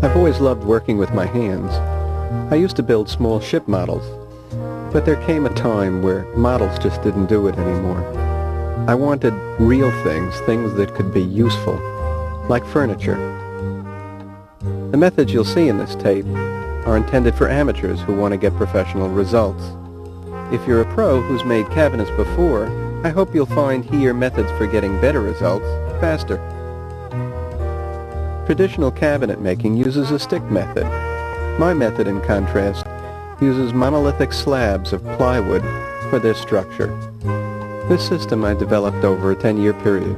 I've always loved working with my hands. I used to build small ship models, but there came a time where models just didn't do it anymore. I wanted real things, things that could be useful, like furniture. The methods you'll see in this tape are intended for amateurs who want to get professional results. If you're a pro who's made cabinets before, I hope you'll find here methods for getting better results faster. Traditional cabinet making uses a stick method. My method, in contrast, uses monolithic slabs of plywood for their structure. This system I developed over a 10-year period.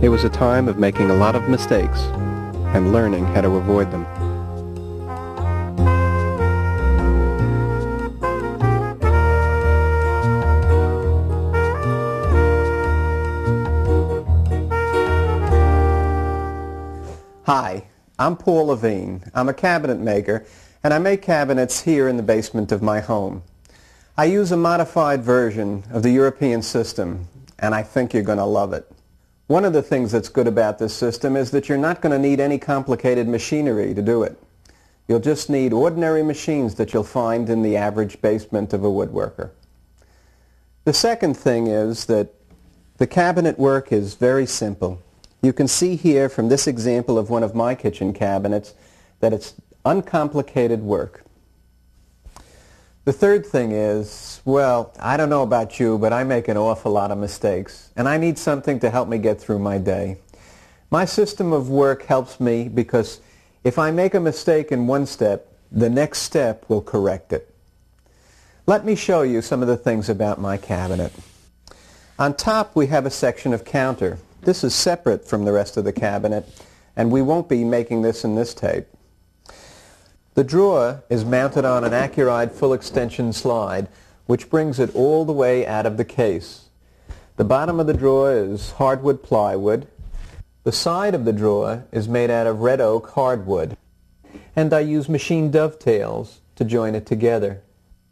It was a time of making a lot of mistakes and learning how to avoid them. Hi, I'm Paul Levine. I'm a cabinet maker, and I make cabinets here in the basement of my home. I use a modified version of the European system, and I think you're going to love it. One of the things that's good about this system is that you're not going to need any complicated machinery to do it. You'll just need ordinary machines that you'll find in the average basement of a woodworker. The second thing is that the cabinet work is very simple. You can see here from this example of one of my kitchen cabinets that it's uncomplicated work. The third thing is, well, I don't know about you, but I make an awful lot of mistakes, and I need something to help me get through my day. My system of work helps me because if I make a mistake in one step, the next step will correct it. Let me show you some of the things about my cabinet. On top we have a section of counter. This is separate from the rest of the cabinet, and we won't be making this in this tape. The drawer is mounted on an Accuride full extension slide, which brings it all the way out of the case. The bottom of the drawer is hardwood plywood. The side of the drawer is made out of red oak hardwood, and I use machine dovetails to join it together.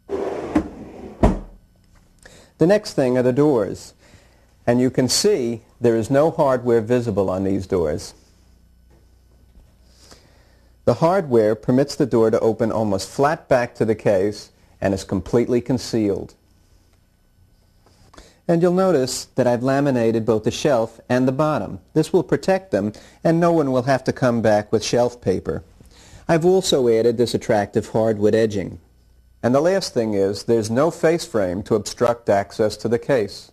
The next thing are the doors, and you can see there is no hardware visible on these doors. The hardware permits the door to open almost flat back to the case and is completely concealed. And you'll notice that I've laminated both the shelf and the bottom. This will protect them, and no one will have to come back with shelf paper. I've also added this attractive hardwood edging. And the last thing is there's no face frame to obstruct access to the case.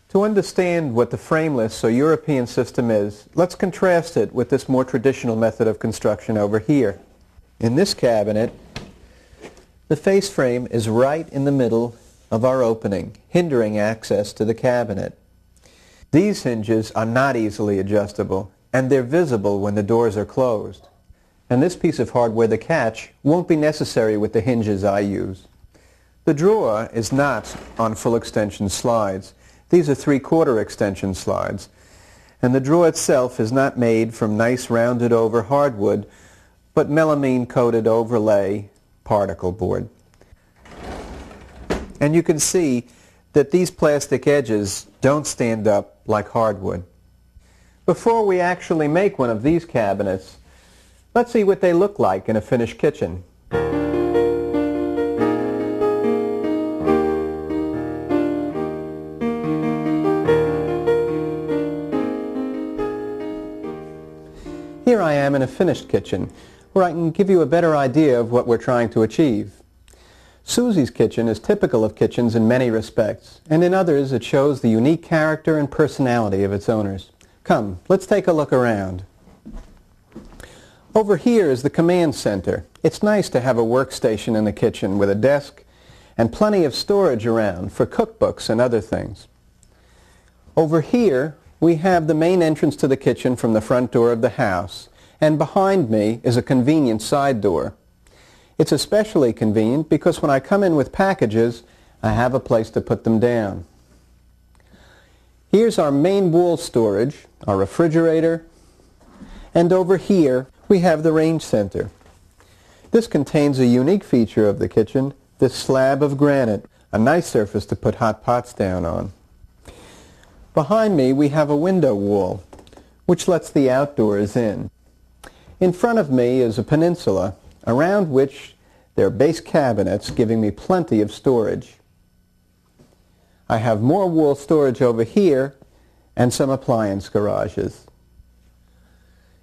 To understand what the frameless or European system is, let's contrast it with this more traditional method of construction over here. In this cabinet, the face frame is right in the middle of our opening, hindering access to the cabinet. These hinges are not easily adjustable, and they're visible when the doors are closed. And this piece of hardware, the catch, won't be necessary with the hinges I use. The drawer is not on full extension slides. These are 3/4 extension slides, and the drawer itself is not made from nice rounded over hardwood, but melamine coated overlay particle board. And you can see that these plastic edges don't stand up like hardwood. Before we actually make one of these cabinets, let's see what they look like in a finished kitchen. Here I am in a finished kitchen, where I can give you a better idea of what we're trying to achieve. Susie's kitchen is typical of kitchens in many respects, and in others it shows the unique character and personality of its owners. Come, let's take a look around. Over here is the command center. It's nice to have a workstation in the kitchen with a desk and plenty of storage around for cookbooks and other things. Over here we have the main entrance to the kitchen from the front door of the house, and behind me is a convenient side door. It's especially convenient because when I come in with packages, I have a place to put them down. Here's our main wall storage, our refrigerator, and over here we have the range center. This contains a unique feature of the kitchen, this slab of granite, a nice surface to put hot pots down on. Behind me we have a window wall which lets the outdoors in. In front of me is a peninsula around which there are base cabinets giving me plenty of storage. I have more wall storage over here and some appliance garages.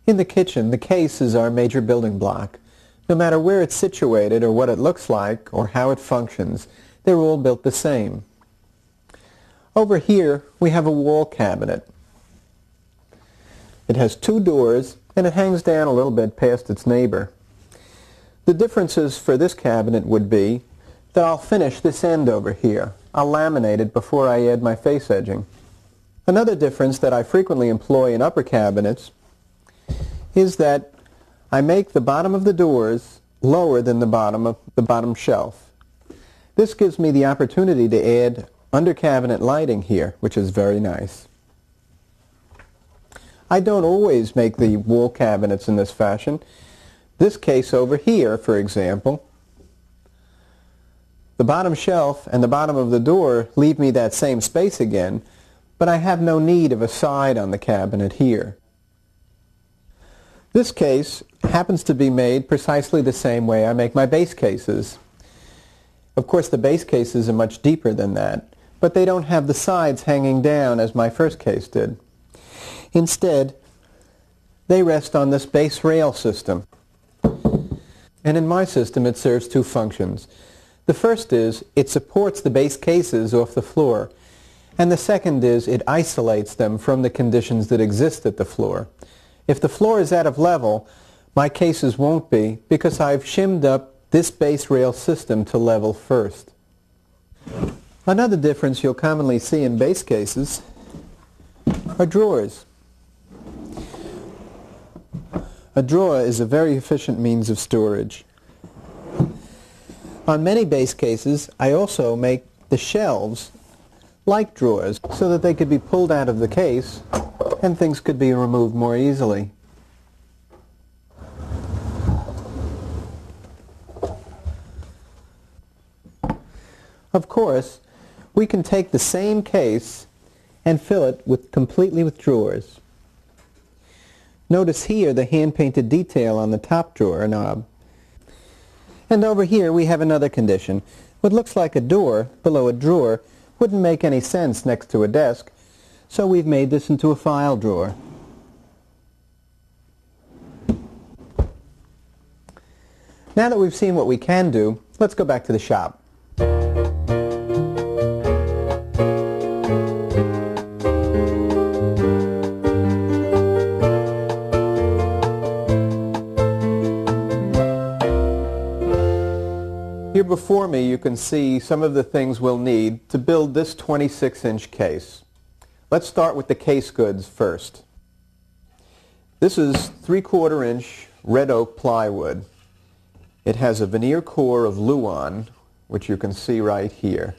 In the kitchen, the case is our major building block. No matter where it's situated or what it looks like or how it functions, they're all built the same. Over here, we have a wall cabinet. It has two doors and it hangs down a little bit past its neighbor. The differences for this cabinet would be that I'll finish this end over here. I'll laminate it before I add my face edging. Another difference that I frequently employ in upper cabinets is that I make the bottom of the doors lower than the bottom shelf. This gives me the opportunity to add under cabinet lighting here, which is very nice. I don't always make the wall cabinets in this fashion. This case over here, for example, the bottom shelf and the bottom of the door leave me that same space again, but I have no need of a side on the cabinet here. This case happens to be made precisely the same way I make my base cases. Of course, the base cases are much deeper than that, but they don't have the sides hanging down as my first case did. Instead, they rest on this base rail system. And in my system, it serves two functions. The first is it supports the base cases off the floor, and the second is it isolates them from the conditions that exist at the floor. If the floor is out of level, my cases won't be because I've shimmed up this base rail system to level first. Another difference you'll commonly see in base cases are drawers. A drawer is a very efficient means of storage. On many base cases, I also make the shelves like drawers so that they could be pulled out of the case and things could be removed more easily. Of course, we can take the same case and fill it completely with drawers. Notice here the hand-painted detail on the top drawer knob. And over here we have another condition. What looks like a door below a drawer wouldn't make any sense next to a desk, so we've made this into a file drawer. Now that we've seen what we can do, let's go back to the shop. Here before me you can see some of the things we'll need to build this 26-inch case. Let's start with the case goods first. This is 3/4 inch red oak plywood. It has a veneer core of Luan, which you can see right here.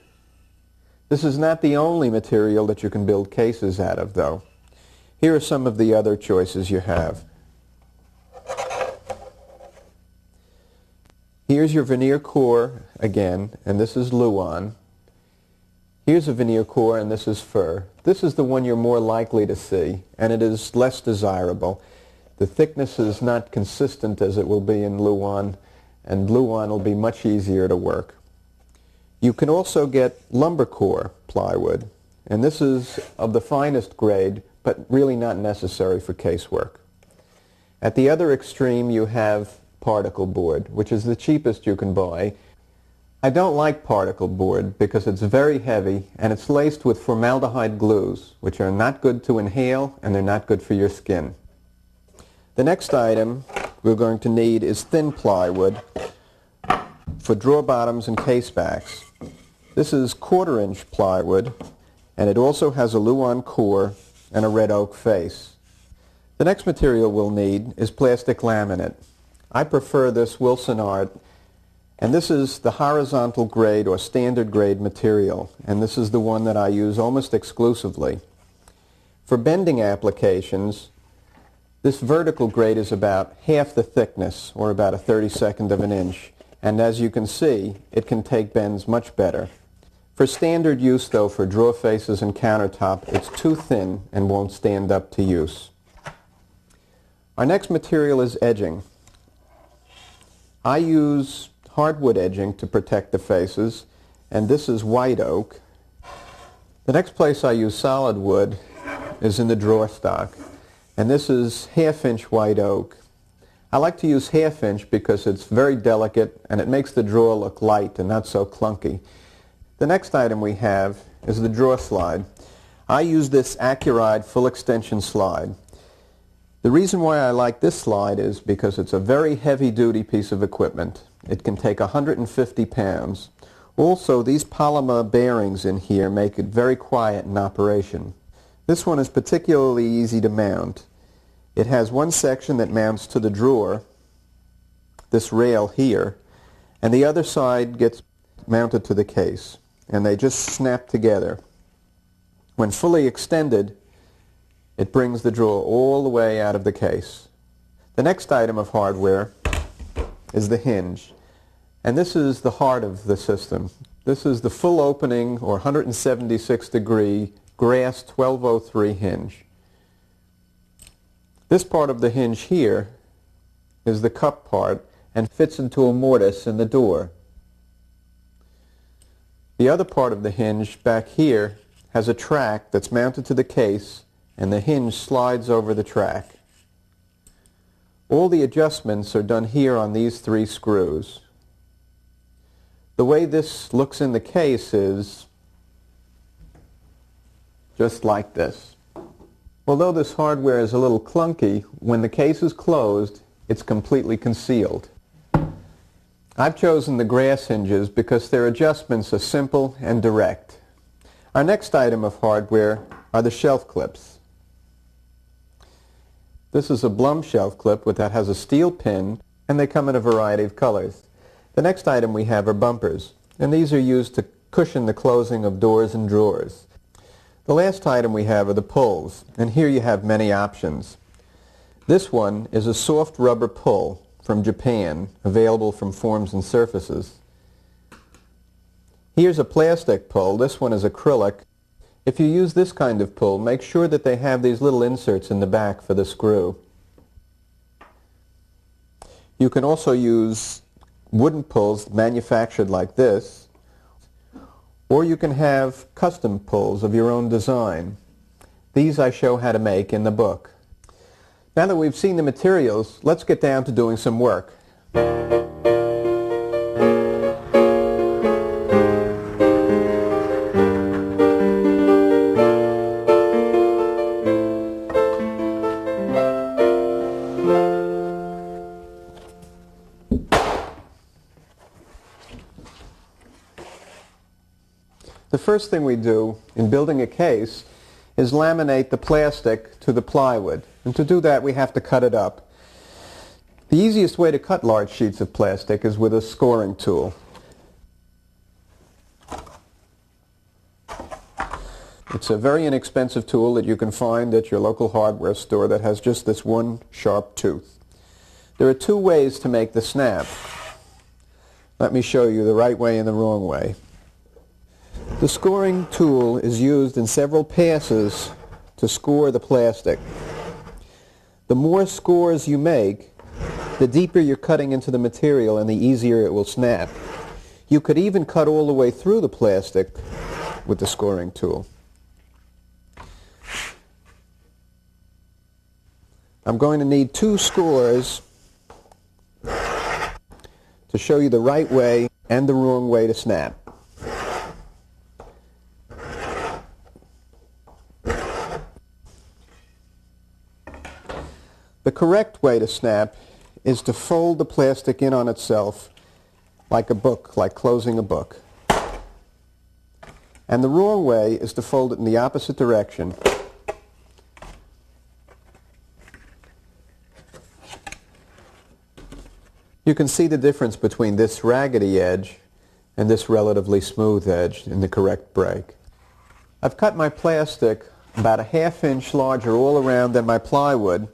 This is not the only material that you can build cases out of, though. Here are some of the other choices you have. Here's your veneer core again, and this is Luan. Here's a veneer core, and this is fir. This is the one you're more likely to see, and it is less desirable. The thickness is not consistent as it will be in Luan, and Luan will be much easier to work. You can also get lumber core plywood, and this is of the finest grade, but really not necessary for casework. At the other extreme you have particle board, which is the cheapest you can buy. I don't like particle board because it's very heavy and it's laced with formaldehyde glues, which are not good to inhale and they're not good for your skin. The next item we're going to need is thin plywood for drawer bottoms and case backs. This is 1/4 inch plywood, and it also has a Luan core and a red oak face. The next material we'll need is plastic laminate. I prefer this Wilson Art, and this is the horizontal grade or standard grade material, and this is the one that I use almost exclusively. For bending applications, this vertical grade is about half the thickness, or about 1/32 of an inch, and as you can see, it can take bends much better. For standard use, though, for drawer faces and countertop, it's too thin and won't stand up to use. Our next material is edging. I use hardwood edging to protect the faces, and this is white oak. The next place I use solid wood is in the drawer stock, and this is half-inch white oak. I like to use half-inch because it's very delicate and it makes the drawer look light and not so clunky. The next item we have is the drawer slide. I use this Accuride full extension slide. The reason why I like this slide is because it's a very heavy-duty piece of equipment. It can take 150 pounds. Also, these polymer bearings in here make it very quiet in operation. This one is particularly easy to mount. It has one section that mounts to the drawer, this rail here, and the other side gets mounted to the case, and they just snap together. When fully extended, it brings the drawer all the way out of the case. The next item of hardware is the hinge, and this is the heart of the system. This is the full opening or 176 degree grass 1203 hinge. This part of the hinge here is the cup part and fits into a mortise in the door. The other part of the hinge back here has a track that's mounted to the case, and the hinge slides over the track. All the adjustments are done here on these 3 screws. The way this looks in the case is just like this. Although this hardware is a little clunky, when the case is closed, it's completely concealed. I've chosen the grass hinges because their adjustments are simple and direct. Our next item of hardware are the shelf clips. This is a Blum shelf clip that has a steel pin, and they come in a variety of colors. The next item we have are bumpers, and these are used to cushion the closing of doors and drawers. The last item we have are the pulls, and here you have many options. This one is a soft rubber pull from Japan, available from Forms and Surfaces. Here's a plastic pull. This one is acrylic. If you use this kind of pull, make sure that they have these little inserts in the back for the screw. You can also use wooden pulls manufactured like this, or you can have custom pulls of your own design. These I show how to make in the book. Now that we've seen the materials, let's get down to doing some work. The first thing we do in building a case is laminate the plastic to the plywood. And to do that, we have to cut it up. The easiest way to cut large sheets of plastic is with a scoring tool. It's a very inexpensive tool that you can find at your local hardware store that has just this one sharp tooth. There are 2 ways to make the snap. Let me show you the right way and the wrong way. The scoring tool is used in several passes to score the plastic. The more scores you make, the deeper you're cutting into the material and the easier it will snap. You could even cut all the way through the plastic with the scoring tool. I'm going to need 2 scores to show you the right way and the wrong way to snap. The correct way to snap is to fold the plastic in on itself like a book, like closing a book. And the wrong way is to fold it in the opposite direction. You can see the difference between this raggedy edge and this relatively smooth edge in the correct break. I've cut my plastic about a ½ inch larger all around than my plywood,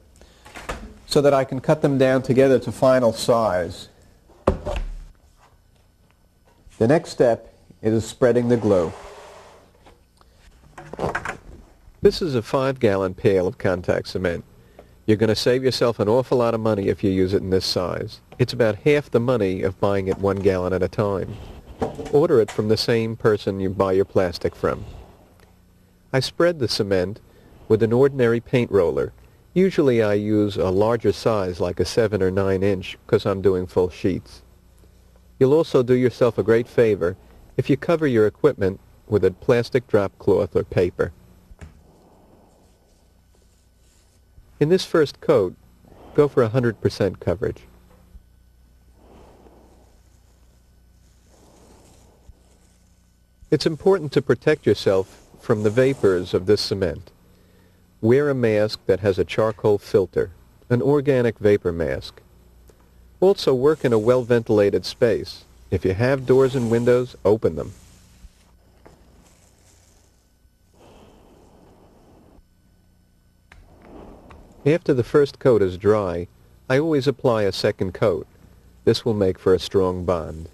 so that I can cut them down together to final size. The next step is spreading the glue. This is a 5-gallon pail of contact cement. You're going to save yourself an awful lot of money if you use it in this size. It's about half the money of buying it 1 gallon at a time. Order it from the same person you buy your plastic from. I spread the cement with an ordinary paint roller. Usually I use a larger size like a 7 or 9 inch because I'm doing full sheets. You'll also do yourself a great favor if you cover your equipment with a plastic drop cloth or paper. In this first coat, go for 100% coverage. It's important to protect yourself from the vapors of this cement. Wear a mask that has a charcoal filter, an organic vapor mask. Also work in a well-ventilated space. If you have doors and windows, open them. After the first coat is dry, I always apply a second coat. This will make for a strong bond.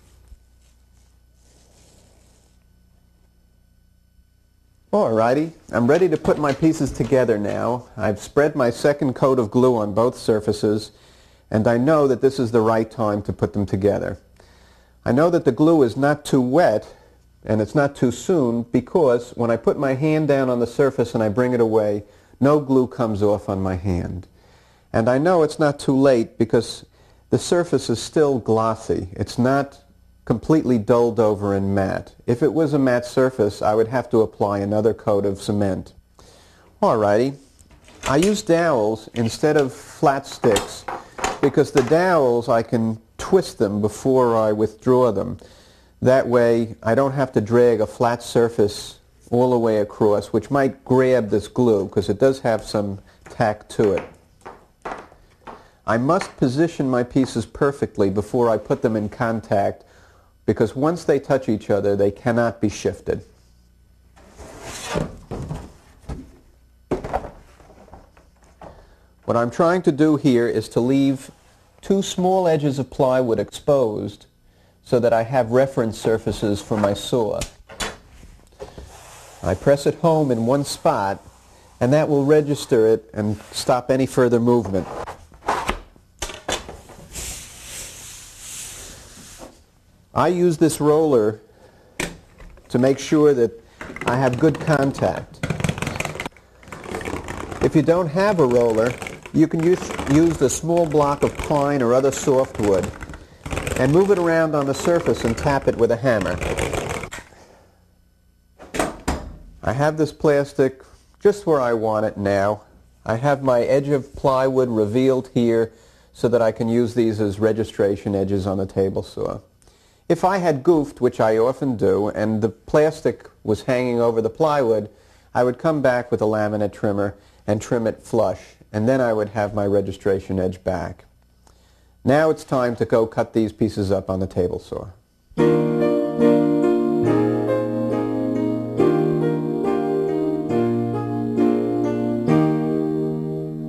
Alrighty, I'm ready to put my pieces together now. I've spread my second coat of glue on both surfaces, and I know that this is the right time to put them together. I know that the glue is not too wet, and it's not too soon, because when I put my hand down on the surface and I bring it away, no glue comes off on my hand. And I know it's not too late because the surface is still glossy. It's not completely dulled over and matte. If it was a matte surface, I would have to apply another coat of cement. Alrighty, I use dowels instead of flat sticks because the dowels I can twist them before I withdraw them. That way I don't have to drag a flat surface all the way across, which might grab this glue because it does have some tack to it. I must position my pieces perfectly before I put them in contact because once they touch each other, they cannot be shifted. What I'm trying to do here is to leave 2 small edges of plywood exposed so that I have reference surfaces for my saw. I press it home in one spot, and that will register it and stop any further movement. I use this roller to make sure that I have good contact. If you don't have a roller, you can use the small block of pine or other softwood and move it around on the surface and tap it with a hammer. I have this plastic just where I want it now. I have my edge of plywood revealed here so that I can use these as registration edges on the table saw. If I had goofed, which I often do, and the plastic was hanging over the plywood, I would come back with a laminate trimmer and trim it flush, and then I would have my registration edge back. Now it's time to go cut these pieces up on the table saw.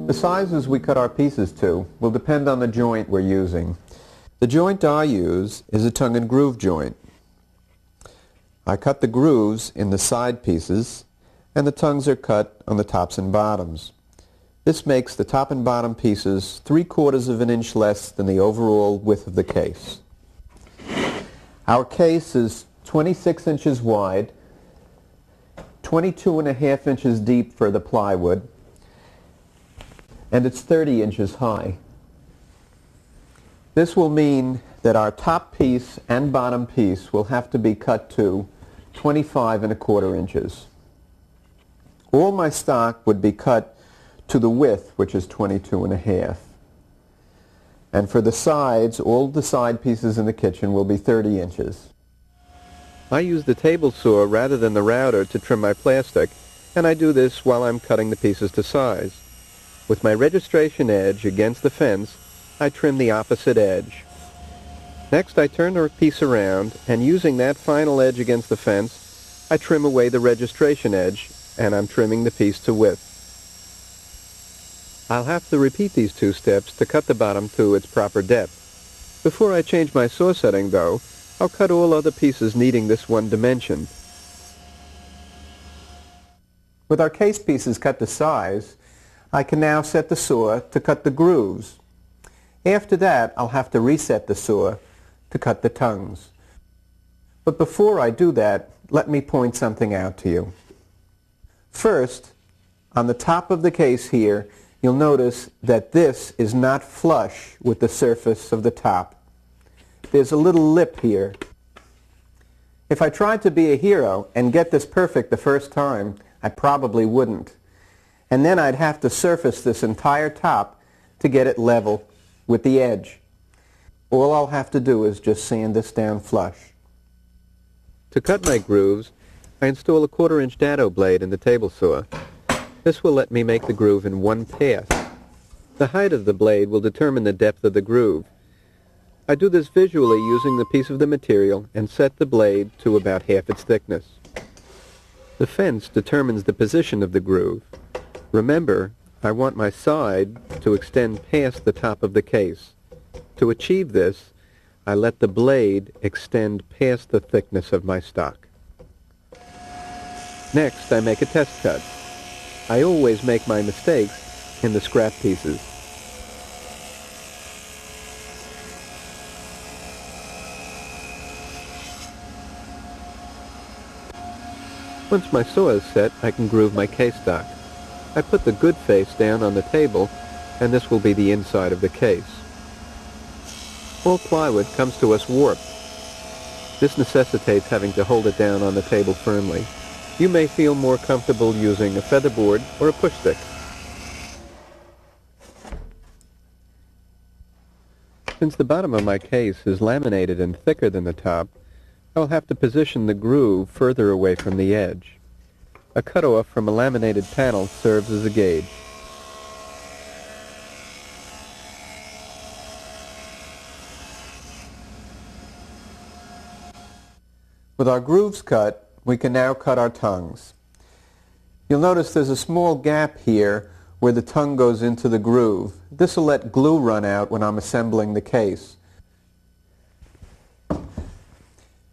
The sizes we cut our pieces to will depend on the joint we're using. The joint I use is a tongue and groove joint. I cut the grooves in the side pieces, and the tongues are cut on the tops and bottoms. This makes the top and bottom pieces 3/4 of an inch less than the overall width of the case. Our case is 26 inches wide, 22.5 inches deep for the plywood, and it's 30 inches high. This will mean that our top piece and bottom piece will have to be cut to 25.25 inches. All my stock would be cut to the width, which is 22.5. And for the sides, all the side pieces in the kitchen will be 30 inches. I use the table saw rather than the router to trim my plastic, and I do this while I'm cutting the pieces to size. With my registration edge against the fence, I trim the opposite edge. Next, I turn the piece around, and using that final edge against the fence, I trim away the registration edge, and I'm trimming the piece to width. I'll have to repeat these 2 steps to cut the bottom to its proper depth. Before I change my saw setting, though, I'll cut all other pieces needing this one dimension. With our case pieces cut to size, I can now set the saw to cut the grooves. After that, I'll have to reset the saw to cut the tongues. But before I do that, let me point something out to you. First, on the top of the case here, you'll notice that this is not flush with the surface of the top. There's a little lip here. If I tried to be a hero and get this perfect the first time, I probably wouldn't. And then I'd have to surface this entire top to get it level with the edge. All I'll have to do is just sand this down flush. To cut my grooves, I install a 1/4-inch dado blade in the table saw. This will let me make the groove in one pass. The height of the blade will determine the depth of the groove. I do this visually using the piece of the material and set the blade to about half its thickness. The fence determines the position of the groove. Remember, I want my side to extend past the top of the case. To achieve this, I let the blade extend past the thickness of my stock. Next, I make a test cut. I always make my mistakes in the scrap pieces. Once my saw is set, I can groove my case stock. I put the good face down on the table, and this will be the inside of the case. All plywood comes to us warped. This necessitates having to hold it down on the table firmly. You may feel more comfortable using a featherboard or a push stick. Since the bottom of my case is laminated and thicker than the top, I'll have to position the groove further away from the edge. A cutoff from a laminated panel serves as a gauge. With our grooves cut, we can now cut our tongues. You'll notice there's a small gap here where the tongue goes into the groove. This will let glue run out when I'm assembling the case.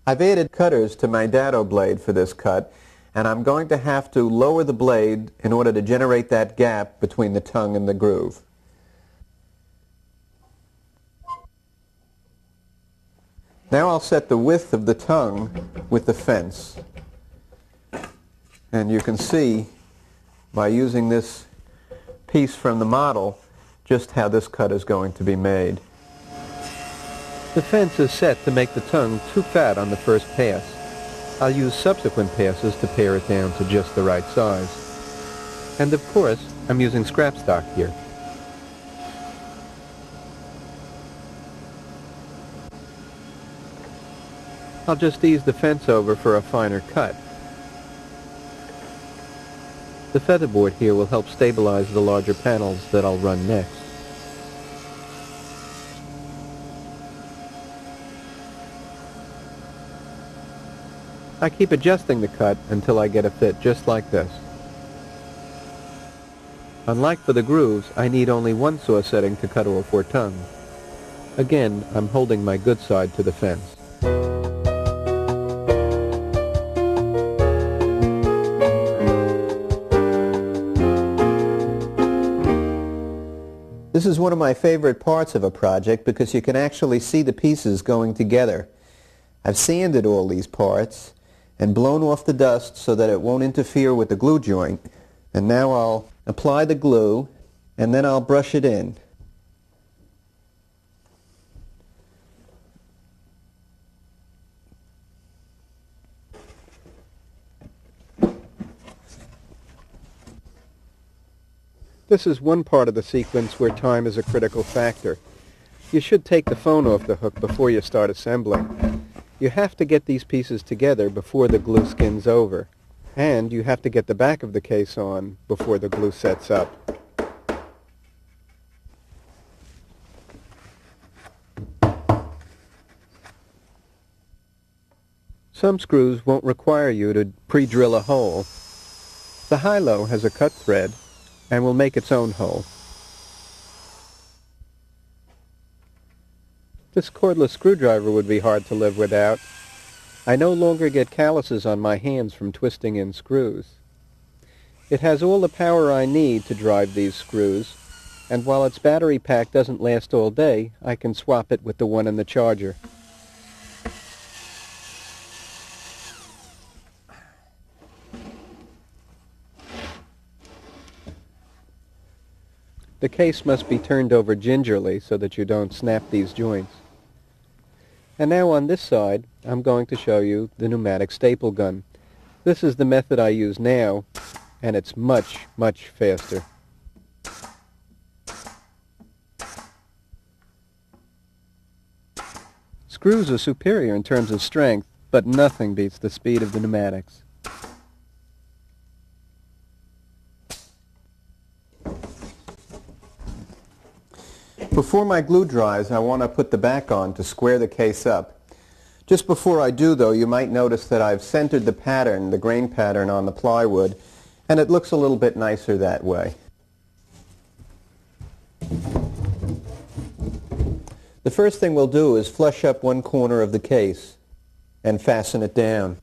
I've added cutters to my dado blade for this cut, and I'm going to have to lower the blade in order to generate that gap between the tongue and the groove. Now I'll set the width of the tongue with the fence. And you can see by using this piece from the model just how this cut is going to be made. The fence is set to make the tongue too fat on the first pass. I'll use subsequent passes to pare it down to just the right size. And of course, I'm using scrap stock here. I'll just ease the fence over for a finer cut. The featherboard here will help stabilize the larger panels that I'll run next. I keep adjusting the cut until I get a fit just like this. Unlike for the grooves, I need only one saw setting to cut all 4 tongues. Again, I'm holding my good side to the fence. This is one of my favorite parts of a project because you can actually see the pieces going together. I've sanded all these parts and blown off the dust so that it won't interfere with the glue joint. And now I'll apply the glue and then I'll brush it in. This is one part of the sequence where time is a critical factor. You should take the phone off the hook before you start assembling. You have to get these pieces together before the glue skins over. And you have to get the back of the case on before the glue sets up. Some screws won't require you to pre-drill a hole. The high-low has a cut thread and will make its own hole. This cordless screwdriver would be hard to live without. I no longer get calluses on my hands from twisting in screws. It has all the power I need to drive these screws, and while its battery pack doesn't last all day, I can swap it with the one in the charger. The case must be turned over gingerly so that you don't snap these joints. And now on this side, I'm going to show you the pneumatic staple gun. This is the method I use now, and it's much, much faster. Screws are superior in terms of strength, but nothing beats the speed of the pneumatics. Before my glue dries, I want to put the back on to square the case up. Just before I do, though, you might notice that I've centered the pattern, the grain pattern, on the plywood, and it looks a little bit nicer that way. The first thing we'll do is flush up one corner of the case and fasten it down.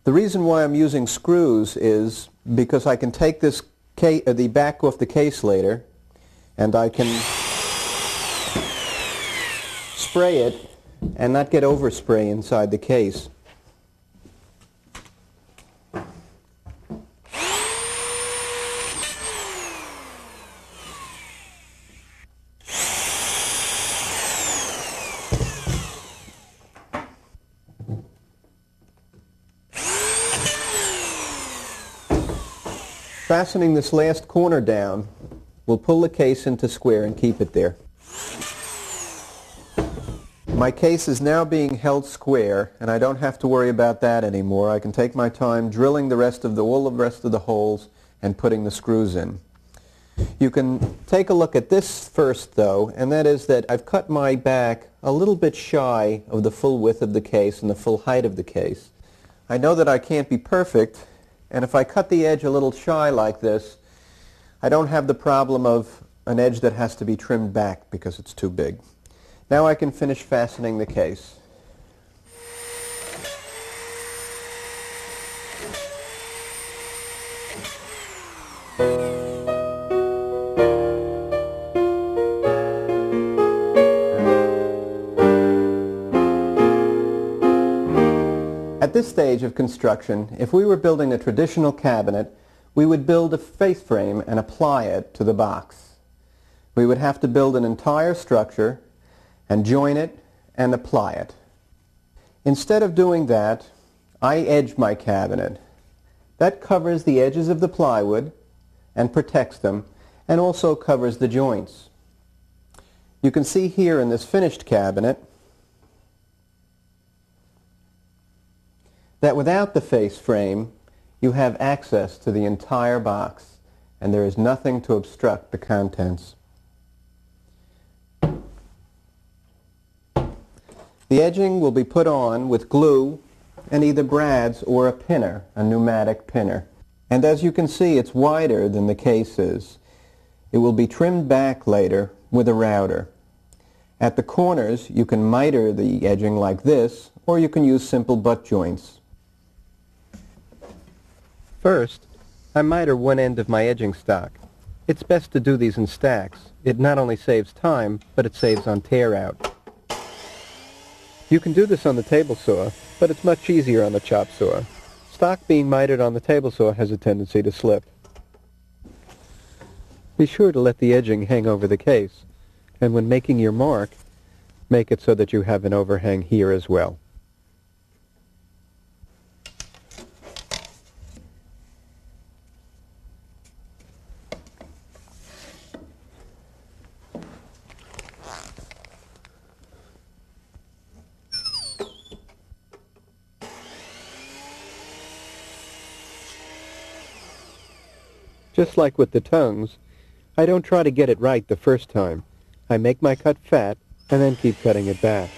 The reason why I'm using screws is because I can take this the back off the case later, and I can spray it and not get overspray inside the case. Fastening this last corner down will pull the case into square and keep it there. My case is now being held square, and I don't have to worry about that anymore. I can take my time drilling all the rest of the holes and putting the screws in. You can take a look at this first, though, and that is that I've cut my back a little bit shy of the full width of the case and the full height of the case. I know that I can't be perfect, and if I cut the edge a little shy like this, I don't have the problem of an edge that has to be trimmed back because it's too big. Now I can finish fastening the case. At this stage of construction, if we were building a traditional cabinet, we would build a face frame and apply it to the box. We would have to build an entire structure and join it and apply it. Instead of doing that, I edge my cabinet. That covers the edges of the plywood and protects them, and also covers the joints. You can see here in this finished cabinet that without the face frame, you have access to the entire box, and there is nothing to obstruct the contents. The edging will be put on with glue and either brads or a pinner, a pneumatic pinner. And as you can see, it's wider than the case is. It will be trimmed back later with a router. At the corners, you can miter the edging like this, or you can use simple butt joints. First, I miter one end of my edging stock. It's best to do these in stacks. It not only saves time, but it saves on tear out. You can do this on the table saw, but it's much easier on the chop saw. Stock being mitered on the table saw has a tendency to slip. Be sure to let the edging hang over the case, and when making your mark, make it so that you have an overhang here as well. Just like with the tongues, I don't try to get it right the first time. I make my cut fat and then keep cutting it back.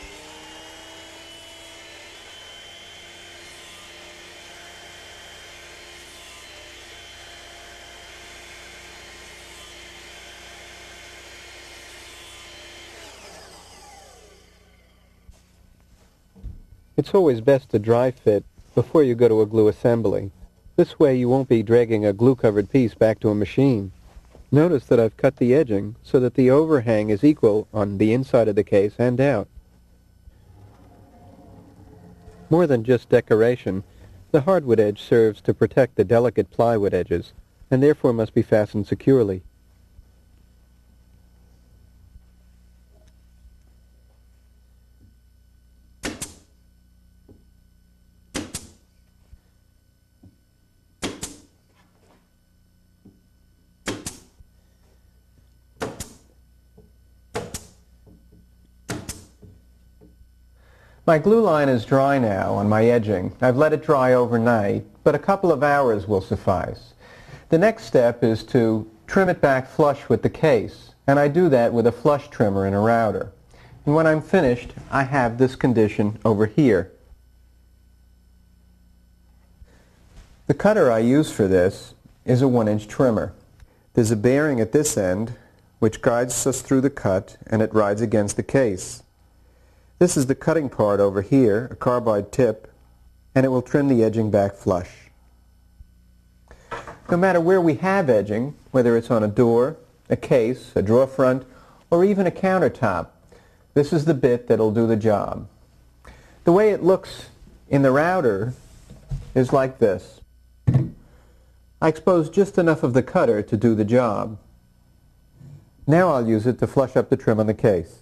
It's always best to dry fit before you go to a glue assembly. This way you won't be dragging a glue-covered piece back to a machine. Notice that I've cut the edging so that the overhang is equal on the inside of the case and out. More than just decoration, the hardwood edge serves to protect the delicate plywood edges, and therefore must be fastened securely. My glue line is dry now on my edging. I've let it dry overnight, but a couple of hours will suffice. The next step is to trim it back flush with the case, and I do that with a flush trimmer and a router. And when I'm finished, I have this condition over here. The cutter I use for this is a 1-inch trimmer. There's a bearing at this end which guides us through the cut, and it rides against the case. This is the cutting part over here, a carbide tip, and it will trim the edging back flush. No matter where we have edging, whether it's on a door, a case, a drawer front, or even a countertop, this is the bit that'll do the job. The way it looks in the router is like this. I expose just enough of the cutter to do the job. Now I'll use it to flush up the trim on the case.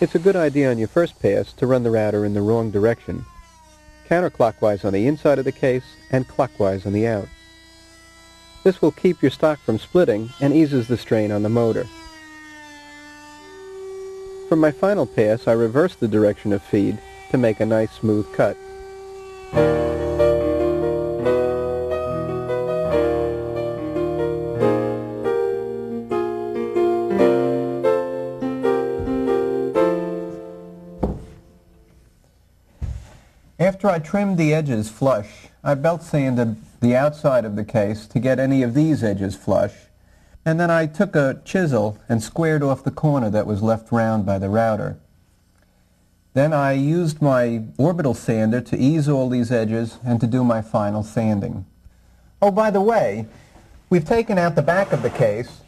It's a good idea on your first pass to run the router in the wrong direction, counterclockwise on the inside of the case and clockwise on the out. This will keep your stock from splitting and eases the strain on the motor. For my final pass, I reverse the direction of feed to make a nice smooth cut. After I trimmed the edges flush, I belt sanded the outside of the case to get any of these edges flush, and then I took a chisel and squared off the corner that was left round by the router. Then I used my orbital sander to ease all these edges and to do my final sanding. Oh, by the way, we've taken out the back of the case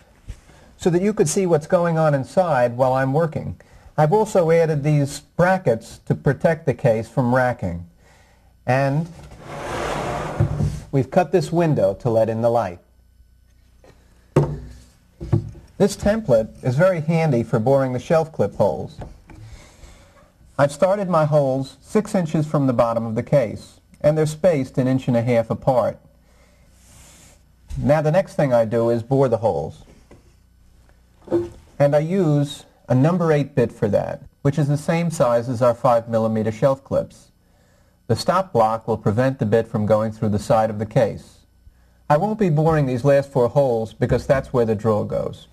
so that you could see what's going on inside while I'm working. I've also added these brackets to protect the case from racking. And we've cut this window to let in the light. This template is very handy for boring the shelf clip holes. I've started my holes 6 inches from the bottom of the case, and they're spaced 1.5 inches apart. Now the next thing I do is bore the holes. And I use a number 8 bit for that, which is the same size as our 5mm shelf clips. The stop block will prevent the bit from going through the side of the case. I won't be boring these last 4 holes because that's where the drawer goes.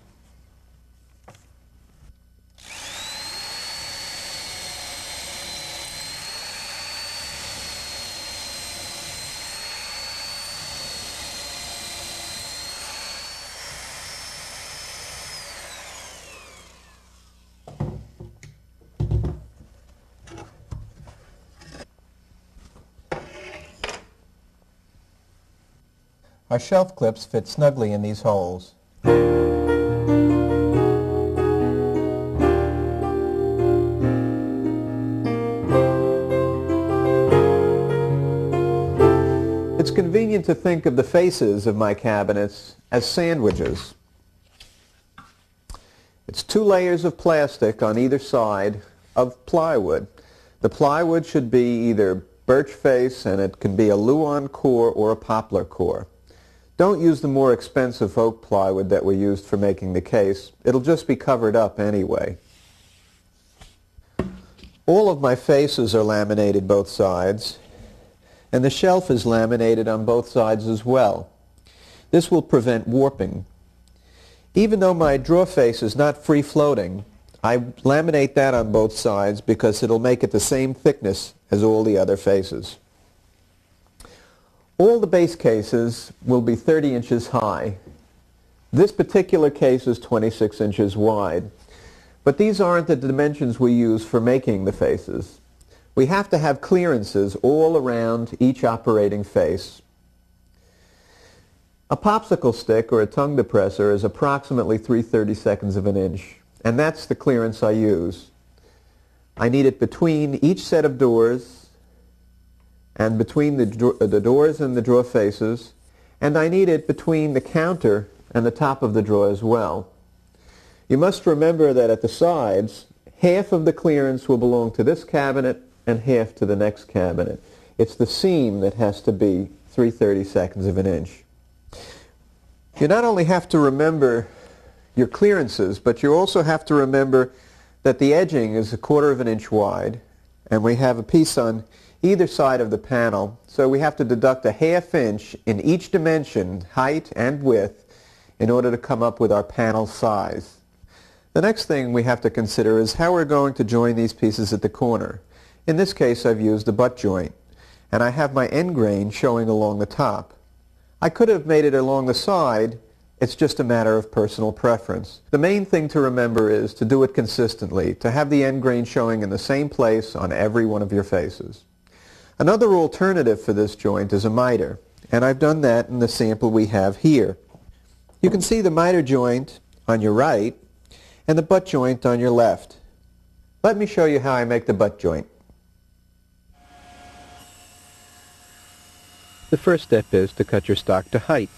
Our shelf clips fit snugly in these holes. It's convenient to think of the faces of my cabinets as sandwiches. It's 2 layers of plastic on either side of plywood. The plywood should be either birch face, and it can be a Luan core or a poplar core. Don't use the more expensive oak plywood that we used for making the case. It'll just be covered up anyway. All of my faces are laminated both sides, and the shelf is laminated on both sides as well. This will prevent warping. Even though my drawer face is not free-floating, I laminate that on both sides because it'll make it the same thickness as all the other faces. All the base cases will be 30 inches high. This particular case is 26 inches wide. But these aren't the dimensions we use for making the faces. We have to have clearances all around each operating face. A popsicle stick or a tongue depressor is approximately 3/32 of an inch, and that's the clearance I use. I need it between each set of doors and between the doors and the drawer faces, and I need it between the counter and the top of the drawer as well. You must remember that at the sides, half of the clearance will belong to this cabinet and half to the next cabinet. It's the seam that has to be 3/32 of an inch. You not only have to remember your clearances, but you also have to remember that the edging is 1/4 of an inch wide, and we have a piece on either side of the panel, so we have to deduct a 1/2 inch in each dimension, height and width, in order to come up with our panel size. The next thing we have to consider is how we're going to join these pieces at the corner. In this case, I've used a butt joint, and I have my end grain showing along the top. I could have made it along the side. It's just a matter of personal preference. The main thing to remember is to do it consistently, to have the end grain showing in the same place on every one of your faces. Another alternative for this joint is a miter, and I've done that in the sample we have here. You can see the miter joint on your right and the butt joint on your left. Let me show you how I make the butt joint. The first step is to cut your stock to height.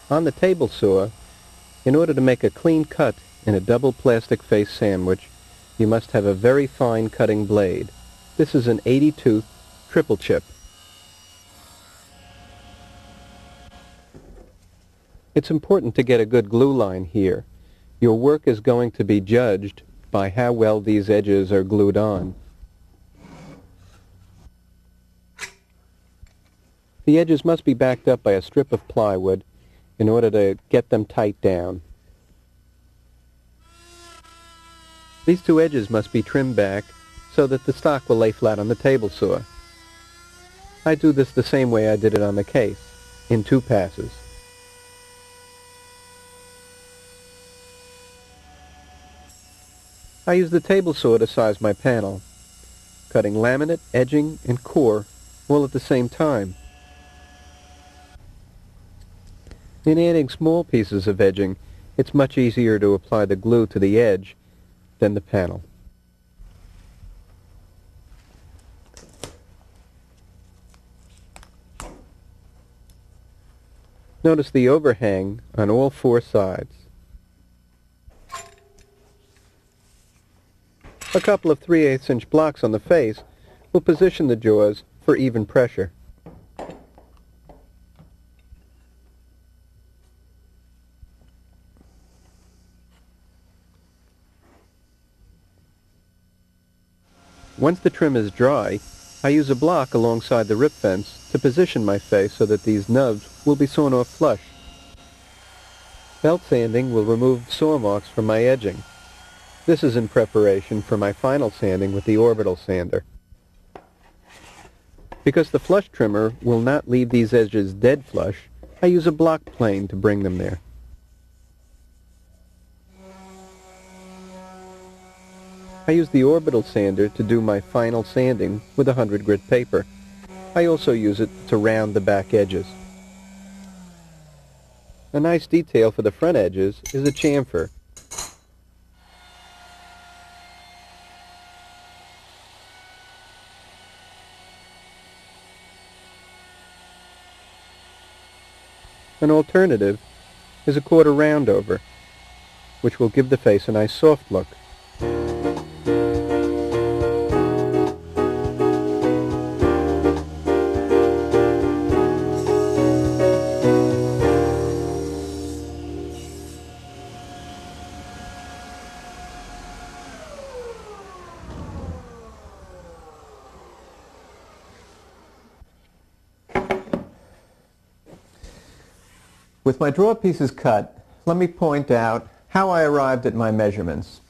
On the table saw, in order to make a clean cut in a double plastic face sandwich, you must have a very fine cutting blade. This is an 80-tooth triple chip. It's important to get a good glue line here. Your work is going to be judged by how well these edges are glued on. The edges must be backed up by a strip of plywood in order to get them tight down. These two edges must be trimmed back so that the stock will lay flat on the table saw. I do this the same way I did it on the case, in 2 passes. I use the table saw to size my panel, cutting laminate, edging, and core all at the same time. In adding small pieces of edging, it's much easier to apply the glue to the edge than the panel. Notice the overhang on all 4 sides. A couple of 3/8 inch blocks on the face will position the jaws for even pressure. Once the trim is dry, I use a block alongside the rip fence to position my face so that these nubs will be sawn off flush. Belt sanding will remove saw marks from my edging. This is in preparation for my final sanding with the orbital sander. Because the flush trimmer will not leave these edges dead flush, I use a block plane to bring them there. I use the orbital sander to do my final sanding with 100 grit paper. I also use it to round the back edges. A nice detail for the front edges is a chamfer. An alternative is a 1/4 roundover, which will give the face a nice soft look. With my drawer pieces cut, let me point out how I arrived at my measurements.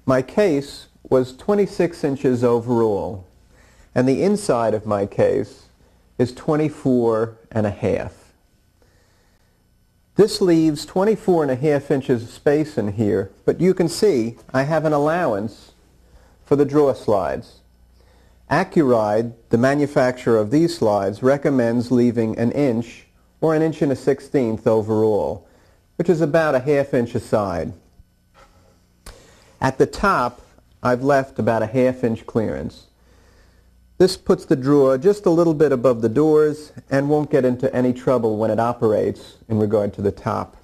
My case was 26 inches overall, and the inside of my case is 24 and a half. This leaves 24.5 inches of space in here, but you can see I have an allowance for the drawer slides. Accuride, the manufacturer of these slides, recommends leaving an inch or an 1 1/16 overall, which is about a 1/2 inch aside. At the top, I've left about a 1/2 inch clearance. This puts the drawer just a little bit above the doors and won't get into any trouble when it operates in regard to the top.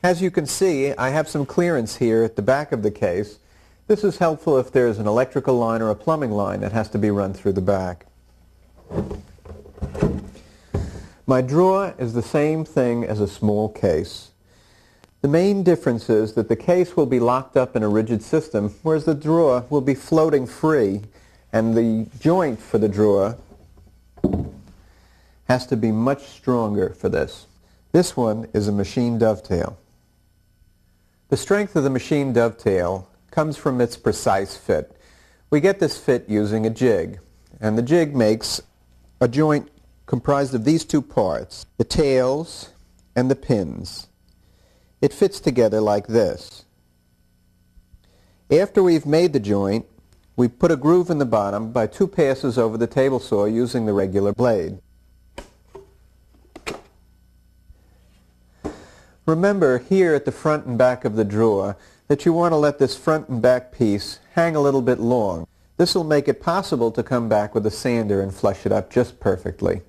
As you can see, I have some clearance here at the back of the case. This is helpful if there's an electrical line or a plumbing line that has to be run through the back. My drawer is the same thing as a small case. The main difference is that the case will be locked up in a rigid system, whereas the drawer will be floating free, and the joint for the drawer has to be much stronger for this. This one is a machine dovetail. The strength of the machine dovetail comes from its precise fit. We get this fit using a jig, and the jig makes a joint comprised of these two parts, the tails and the pins. It fits together like this. After we've made the joint, we put a groove in the bottom by 2 passes over the table saw using the regular blade. Remember here at the front and back of the drawer that you want to let this front and back piece hang a little bit long. This will make it possible to come back with a sander and flush it up just perfectly.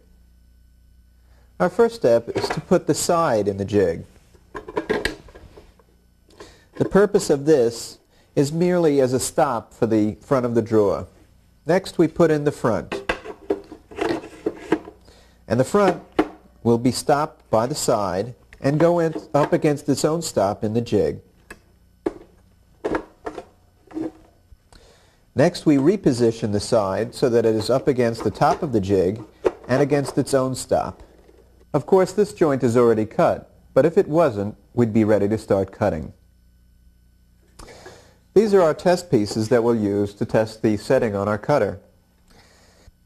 Our first step is to put the side in the jig. The purpose of this is merely as a stop for the front of the drawer. Next we put in the front. And the front will be stopped by the side and go up against its own stop in the jig. Next we reposition the side so that it is up against the top of the jig and against its own stop. Of course this joint is already cut, but if it wasn't, we'd be ready to start cutting. These are our test pieces that we'll use to test the setting on our cutter.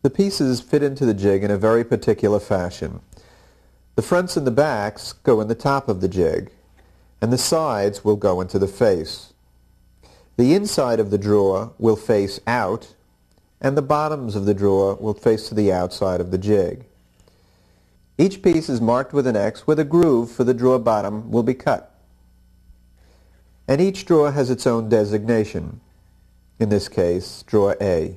The pieces fit into the jig in a very particular fashion. The fronts and the backs go in the top of the jig, and the sides will go into the face. The inside of the drawer will face out, and the bottoms of the drawer will face to the outside of the jig. Each piece is marked with an X where the groove for the drawer bottom will be cut. And each drawer has its own designation. In this case, drawer A.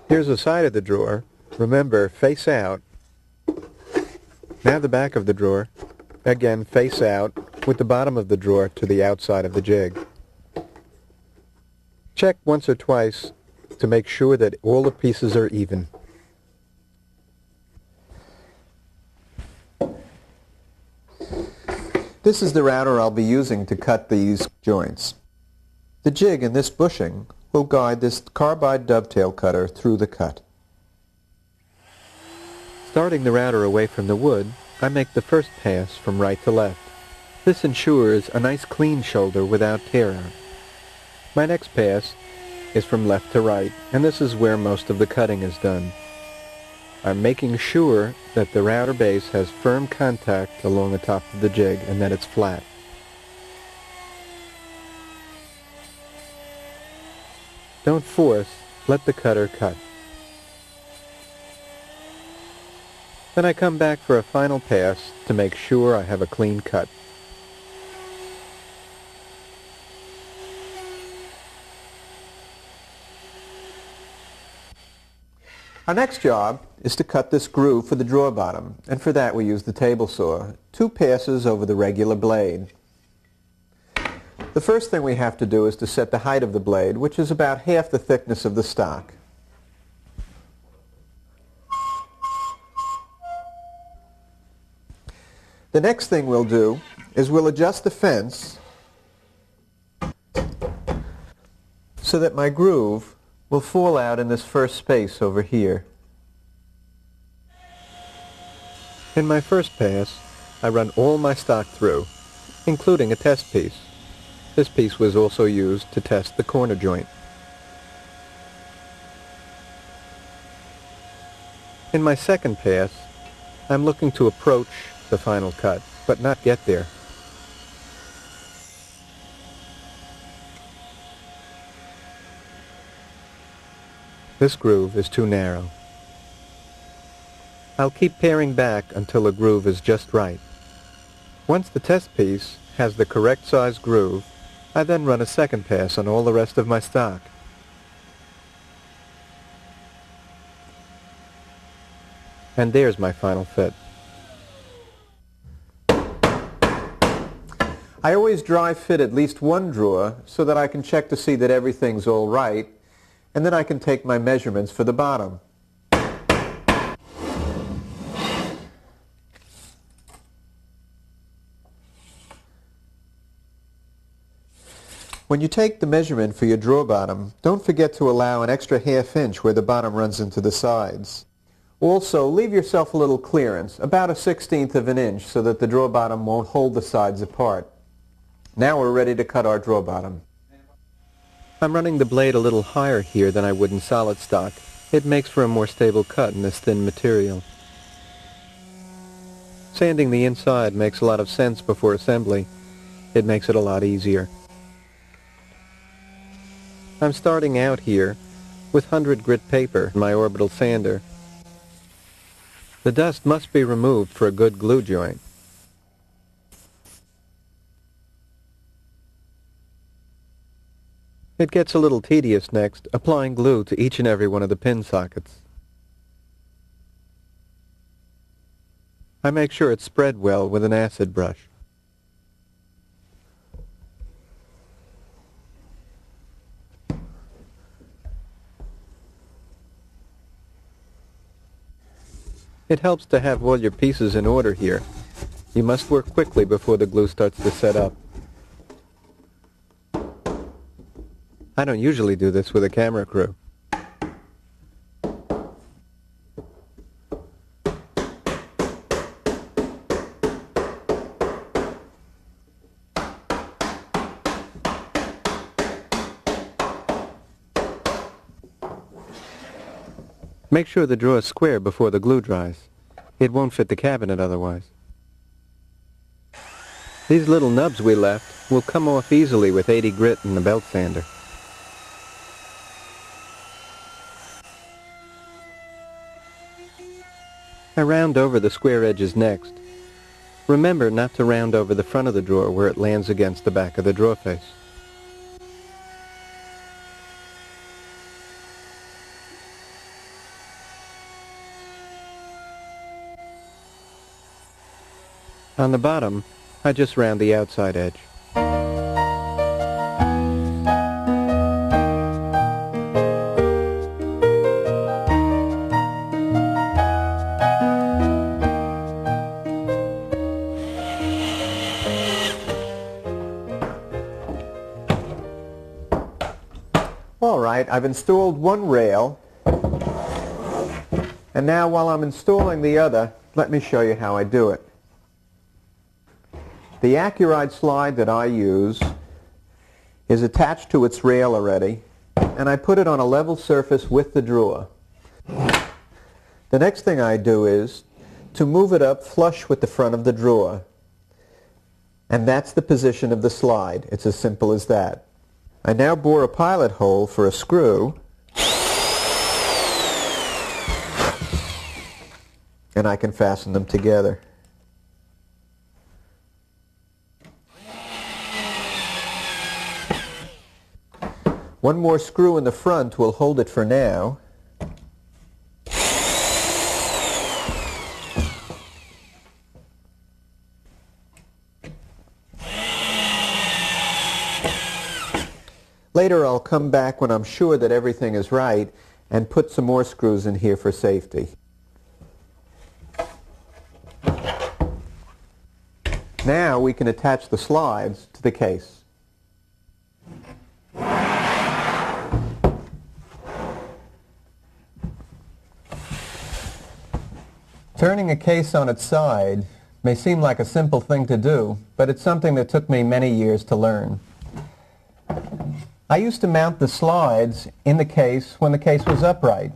Here's the side of the drawer. Remember, face out. Now the back of the drawer. Again, face out, with the bottom of the drawer to the outside of the jig. Check once or twice to make sure that all the pieces are even. This is the router I'll be using to cut these joints. The jig in this bushing will guide this carbide dovetail cutter through the cut. Starting the router away from the wood, I make the first pass from right to left. This ensures a nice clean shoulder without tear out. My next pass is from left to right, and this is where most of the cutting is done. I'm making sure that the router base has firm contact along the top of the jig and that it's flat. Don't force, let the cutter cut. Then I come back for a final pass to make sure I have a clean cut. Our next job is to cut this groove for the drawer bottom, and for that we use the table saw. 2 passes over the regular blade. The first thing we have to do is to set the height of the blade, which is about half the thickness of the stock. The next thing we'll do is we'll adjust the fence so that my groove will fall out in this first space over here. In my first pass, I run all my stock through, including a test piece. This piece was also used to test the corner joint. In my second pass, I'm looking to approach the final cut, but not get there. This groove is too narrow. I'll keep paring back until a groove is just right. Once the test piece has the correct size groove, I then run a second pass on all the rest of my stock. And there's my final fit. I always dry fit at least one drawer so that I can check to see that everything's all right, and then I can take my measurements for the bottom. When you take the measurement for your drawer bottom, don't forget to allow an extra ½ inch where the bottom runs into the sides. Also, leave yourself a little clearance, about 1/16 of an inch, so that the drawer bottom won't hold the sides apart. Now we're ready to cut our drawer bottom. I'm running the blade a little higher here than I would in solid stock. It makes for a more stable cut in this thin material. Sanding the inside makes a lot of sense before assembly. It makes it a lot easier. I'm starting out here with 100 grit paper in my orbital sander. The dust must be removed for a good glue joint. It gets a little tedious next, applying glue to each and every one of the pin sockets. I make sure it's spread well with an acid brush. It helps to have all your pieces in order here. You must work quickly before the glue starts to set up. I don't usually do this with a camera crew. Make sure the drawer is square before the glue dries. It won't fit the cabinet otherwise. These little nubs we left will come off easily with 80 grit and a belt sander. I round over the square edges next. Remember not to round over the front of the drawer where it lands against the back of the drawer face. On the bottom, I just round the outside edge. All right, I've installed one rail, and now while I'm installing the other, let me show you how I do it. The Accuride slide that I use is attached to its rail already, and I put it on a level surface with the drawer. The next thing I do is to move it up flush with the front of the drawer, and that's the position of the slide. It's as simple as that. I now bore a pilot hole for a screw, and I can fasten them together. One more screw in the front will hold it for now. Later I'll come back when I'm sure that everything is right and put some more screws in here for safety. Now we can attach the slides to the case. Turning a case on its side may seem like a simple thing to do, but it's something that took me many years to learn. I used to mount the slides in the case when the case was upright,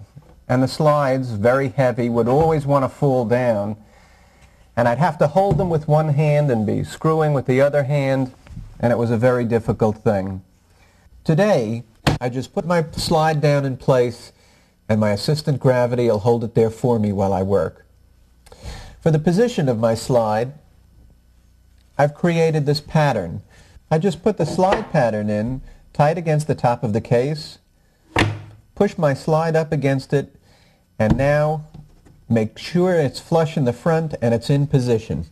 and the slides, very heavy, would always want to fall down, and I'd have to hold them with one hand and be screwing with the other hand, and it was a very difficult thing. Today, I just put my slide down in place, and my assistant gravity will hold it there for me while I work. For the position of my slide, I've created this pattern. I just put the slide pattern in tight against the top of the case, push my slide up against it, and now make sure it's flush in the front and it's in position.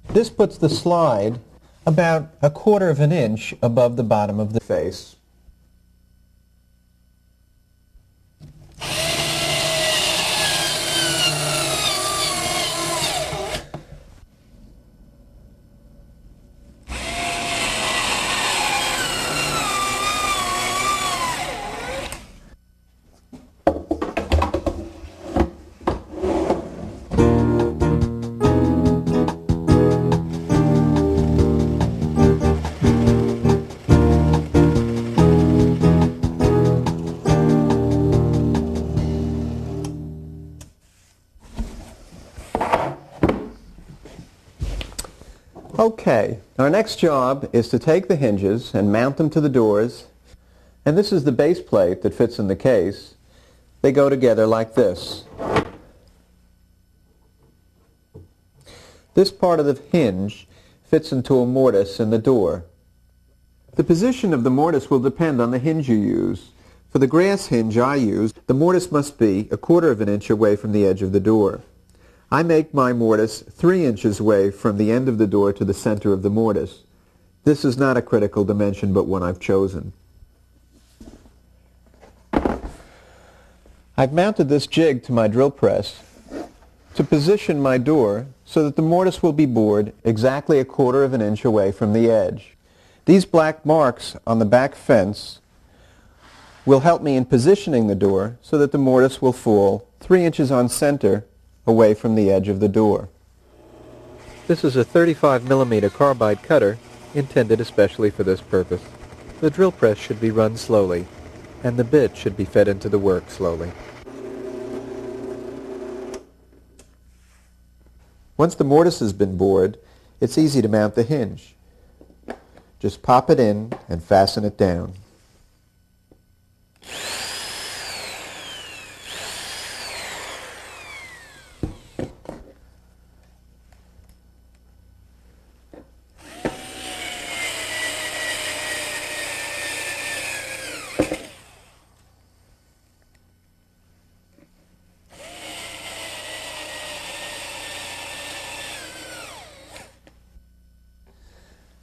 This puts the slide about 1/4 of an inch above the bottom of the face. Okay, our next job is to take the hinges and mount them to the doors, and this is the base plate that fits in the case. They go together like this. This part of the hinge fits into a mortise in the door. The position of the mortise will depend on the hinge you use. For the grass hinge I use, the mortise must be 1/4 of an inch away from the edge of the door. I make my mortise 3 inches away from the end of the door to the center of the mortise. This is not a critical dimension, but one I've chosen. I've mounted this jig to my drill press to position my door so that the mortise will be bored exactly 1/4 of an inch away from the edge. These black marks on the back fence will help me in positioning the door so that the mortise will fall 3 inches on center away from the edge of the door. This is a 35mm carbide cutter intended especially for this purpose. The drill press should be run slowly, and the bit should be fed into the work slowly. Once the mortise has been bored, it's easy to mount the hinge. Just pop it in and fasten it down.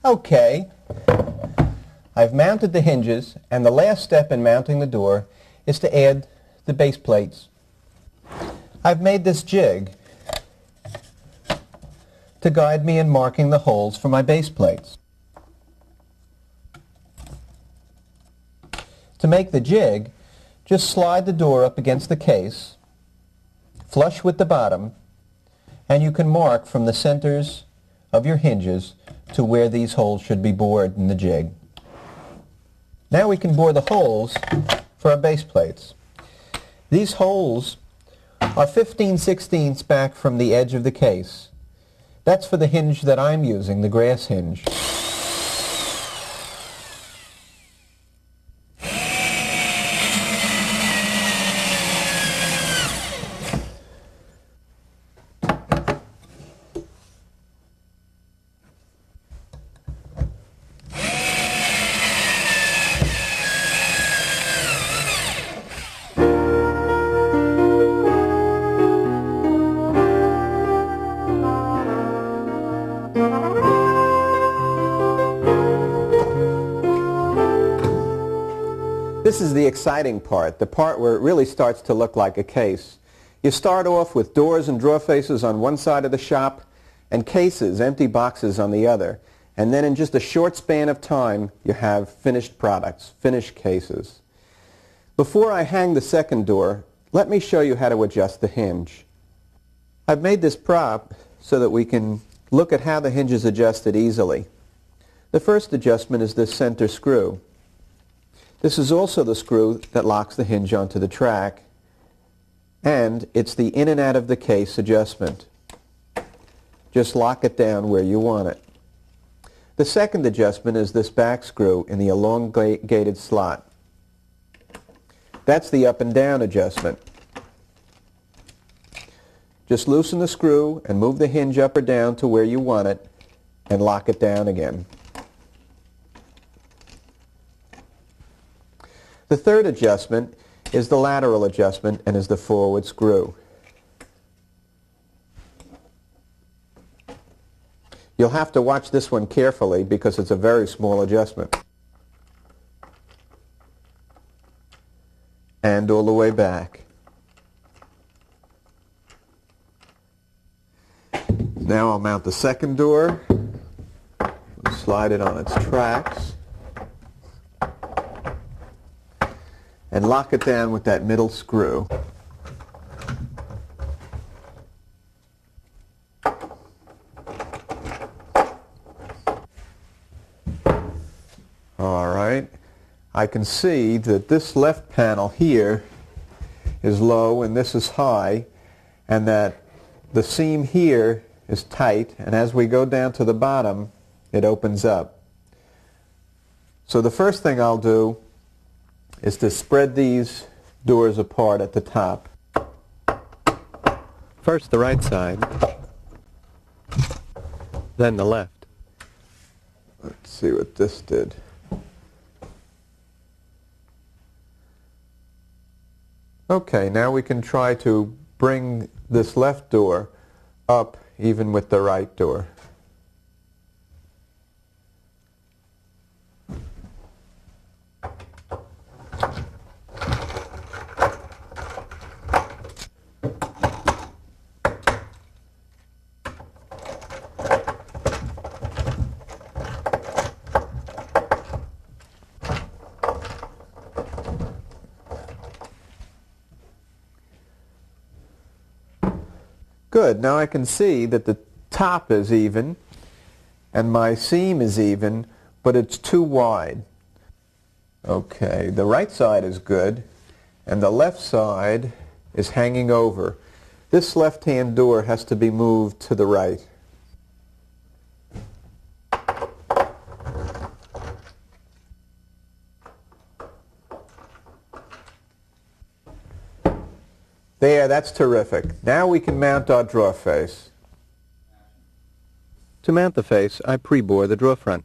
Okay, I've mounted the hinges, and the last step in mounting the door is to add the base plates. I've made this jig to guide me in marking the holes for my base plates. To make the jig, just slide the door up against the case, flush with the bottom, and you can mark from the centers of your hinges to where these holes should be bored in the jig. Now we can bore the holes for our base plates. These holes are 15/16 back from the edge of the case. That's for the hinge that I'm using, the grass hinge. This is the exciting part, the part where it really starts to look like a case. You start off with doors and drawer faces on one side of the shop and cases, empty boxes, on the other. And then in just a short span of time, you have finished products, finished cases. Before I hang the second door, let me show you how to adjust the hinge. I've made this prop so that we can look at how the hinge is adjusted easily. The first adjustment is this center screw. This is also the screw that locks the hinge onto the track. and it's the in and out of the case adjustment. Just lock it down where you want it. The second adjustment is this back screw in the elongated slot. That's the up and down adjustment. Just loosen the screw and move the hinge up or down to where you want it and lock it down again. The third adjustment is the lateral adjustment and is the forward screw. You'll have to watch this one carefully because it's a very small adjustment. And all the way back. Now I'll mount the second door, slide it on its tracks, and lock it down with that middle screw. All right, I can see that this left panel here is low and this is high, and that the seam here is tight, and as we go down to the bottom, it opens up. So the first thing I'll do is to spread these doors apart at the top. First the right side, then the left. Let's see what this did. Okay, now we can try to bring this left door up even with the right door. Good. Now I can see that the top is even and my seam is even, but it's too wide. Okay, the right side is good and the left side is hanging over. This left-hand door has to be moved to the right. There, that's terrific. Now we can mount our drawer face. To mount the face, I pre-bore the drawer front.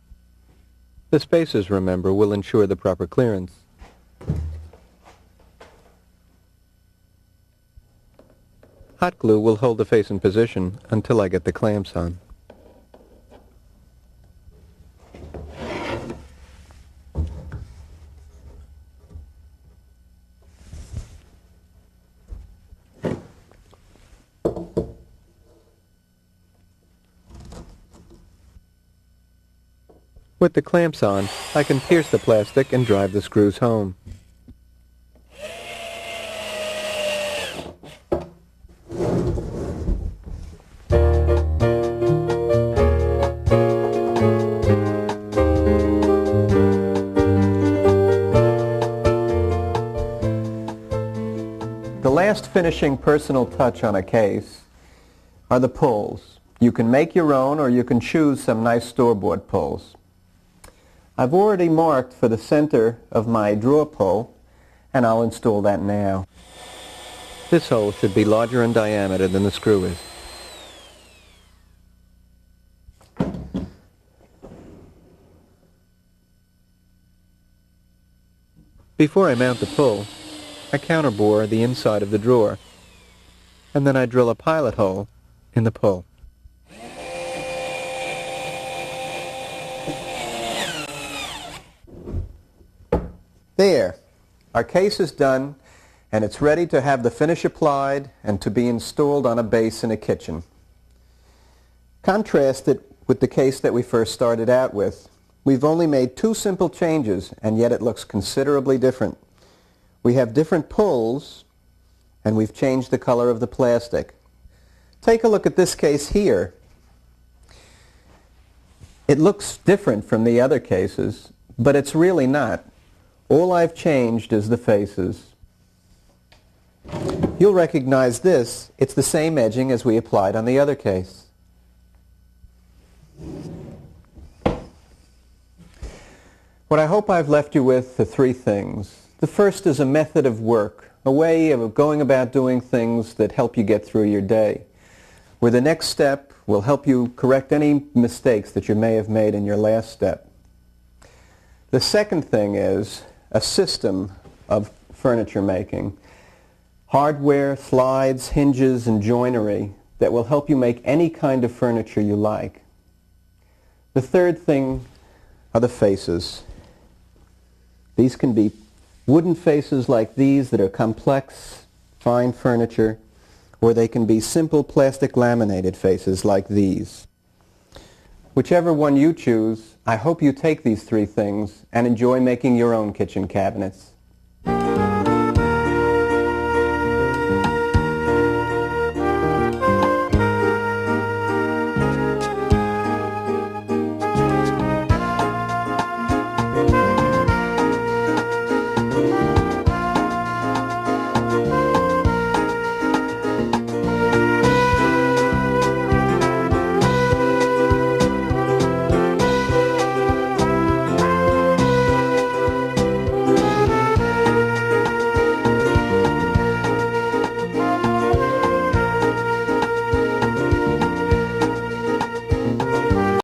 The spacers, remember, will ensure the proper clearance. Hot glue will hold the face in position until I get the clamps on. With the clamps on, I can pierce the plastic and drive the screws home. The last finishing personal touch on a case are the pulls. You can make your own or you can choose some nice store-bought pulls. I've already marked for the center of my drawer pull, and I'll install that now. This hole should be larger in diameter than the screw is. Before I mount the pull, I counterbore the inside of the drawer, and then I drill a pilot hole in the pull. There, our case is done and it's ready to have the finish applied and to be installed on a base in a kitchen. Contrast it with the case that we first started out with. We've only made two simple changes and yet it looks considerably different. We have different pulls and we've changed the color of the plastic. Take a look at this case here. It looks different from the other cases, but it's really not. All I've changed is the faces. You'll recognize this. It's the same edging as we applied on the other case. What I hope I've left you with are three things. The first is a method of work, a way of going about doing things that help you get through your day, where the next step will help you correct any mistakes that you may have made in your last step. The second thing is a system of furniture making, hardware, slides, hinges, and joinery that will help you make any kind of furniture you like. The third thing are the faces. These can be wooden faces like these that are complex, fine furniture, or they can be simple plastic laminated faces like these. Whichever one you choose, I hope you take these three things and enjoy making your own kitchen cabinets.